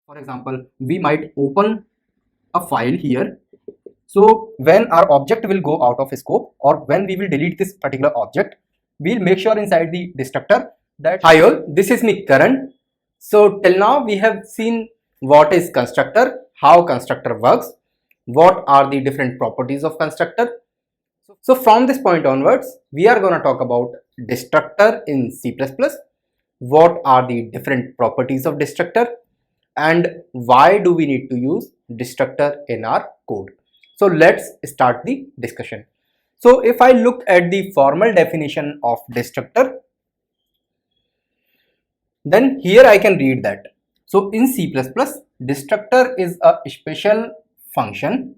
For example, we might open a file here. So when our object will go out of scope or when we will delete this particular object, we'll make sure inside the destructor that hi all, this is me Karan. So till now we have seen what is constructor, how constructor works, what are the different properties of constructor. So from this point onwards, we are going to talk about destructor in C++, what are the different properties of destructor, and why do we need to use destructor in our code. So let's start the discussion. So if I look at the formal definition of destructor, then here I can read that. So in C++, destructor is a special function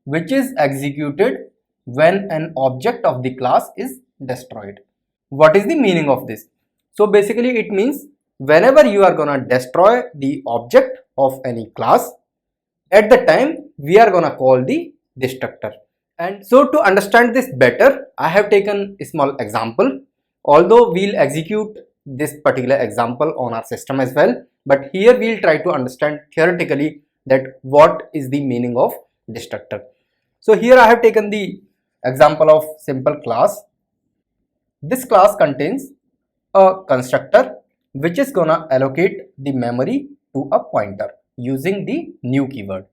which is executed when an object of the class is destroyed. What is the meaning of this? So basically it means whenever you are gonna destroy the object of any class, at the time we are gonna call the destructor. And so to understand this better, I have taken a small example, although we'll execute this particular example on our system as well, but here we'll try to understand theoretically that what is the meaning of destructor. So here I have taken the example of simple class. This class contains a constructor which is gonna allocate the memory to a pointer using the new keyword.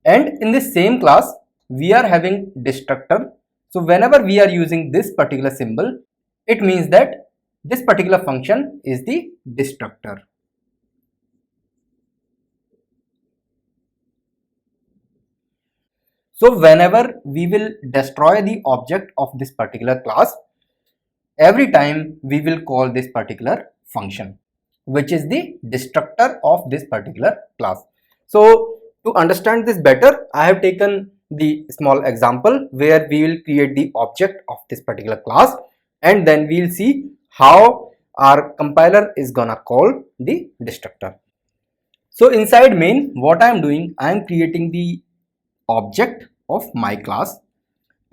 And in this same class, we are having destructor. So whenever we are using this particular symbol, it means that this particular function is the destructor. So whenever we will destroy the object of this particular class, every time we will call this particular function, which is the destructor of this particular class. So to understand this better, I have taken the small example where we will create the object of this particular class, and then we'll see how our compiler is gonna call the destructor. So inside main, what I am doing, I am creating the object of my class,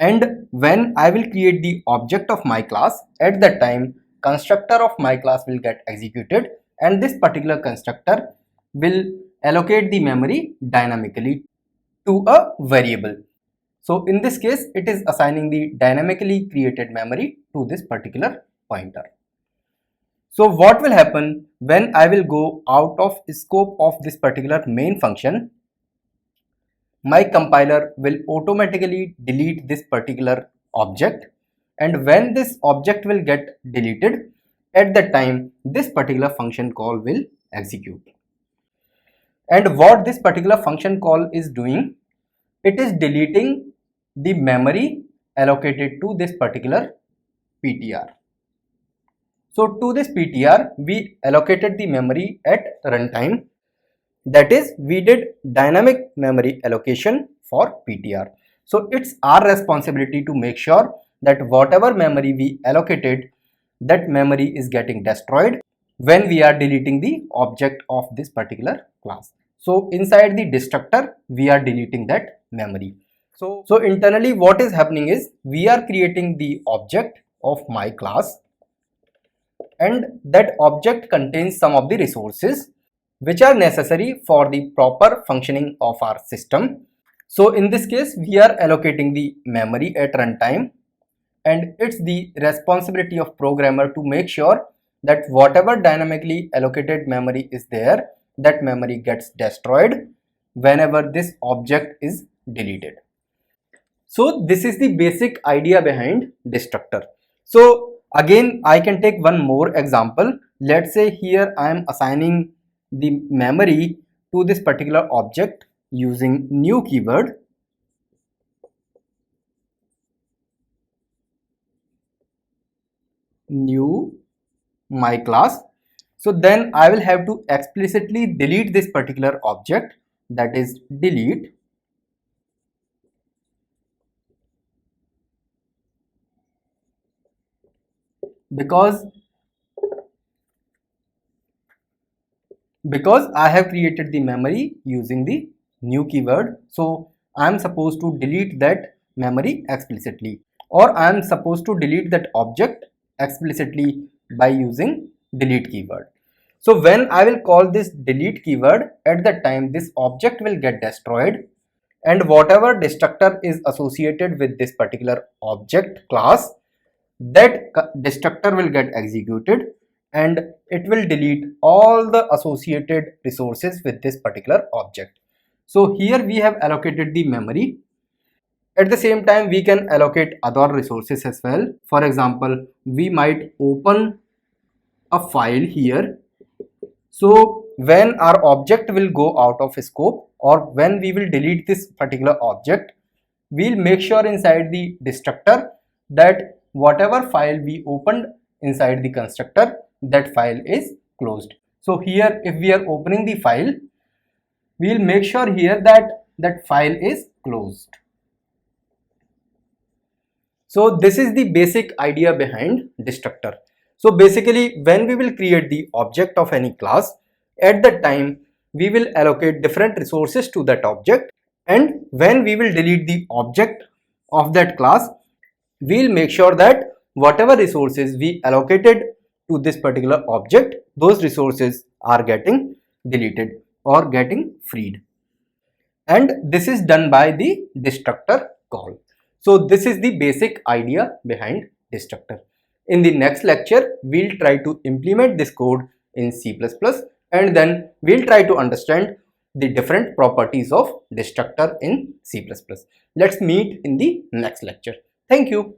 and when I will create the object of my class, at that time constructor of my class will get executed, and this particular constructor will allocate the memory dynamically to a variable. So in this case, it is assigning the dynamically created memory to this particular pointer. So what will happen when I will go out of scope of this particular main function? My compiler will automatically delete this particular object, and when this object will get deleted, at that time this particular function call will execute. And what this particular function call is doing, it is deleting the memory allocated to this particular PTR. So to this PTR we allocated the memory at runtime, that is we did dynamic memory allocation for PTR. So it's our responsibility to make sure that whatever memory we allocated, that memory is getting destroyed when we are deleting the object of this particular class. So inside the destructor we are deleting that memory. So internally what is happening is we are creating the object of my class, and that object contains some of the resources which are necessary for the proper functioning of our system. So in this case we are allocating the memory at runtime, and it's the responsibility of programmer to make sure that whatever dynamically allocated memory is there, that memory gets destroyed whenever this object is deleted. So this is the basic idea behind destructor. So again I can take one more example. Let's say here I am assigning the memory to this particular object using new keyword. New my class. So then I will have to explicitly delete this particular object, that is delete. Because I have created the memory using the new keyword, so I am supposed to delete that memory explicitly, or I am supposed to delete that object explicitly by using delete keyword. So when I will call this delete keyword, at that time this object will get destroyed, and whatever destructor is associated with this particular object class, that destructor will get executed and it will delete all the associated resources with this particular object. So here we have allocated the memory. At the same time, we can allocate other resources as well. For example, we might open a file here. So when our object will go out of scope, or when we will delete this particular object, we'll make sure inside the destructor that whatever file we opened inside the constructor, that file is closed. So here if we are opening the file, we'll make sure here that that file is closed. So this is the basic idea behind destructor. So basically when we will create the object of any class, at that time we will allocate different resources to that object, and when we will delete the object of that class, we'll make sure that whatever resources we allocated to this particular object, those resources are getting deleted or getting freed. And this is done by the destructor call. So this is the basic idea behind destructor. In the next lecture, we'll try to implement this code in C++, and then we'll try to understand the different properties of destructor in C++. Let's meet in the next lecture. Thank you.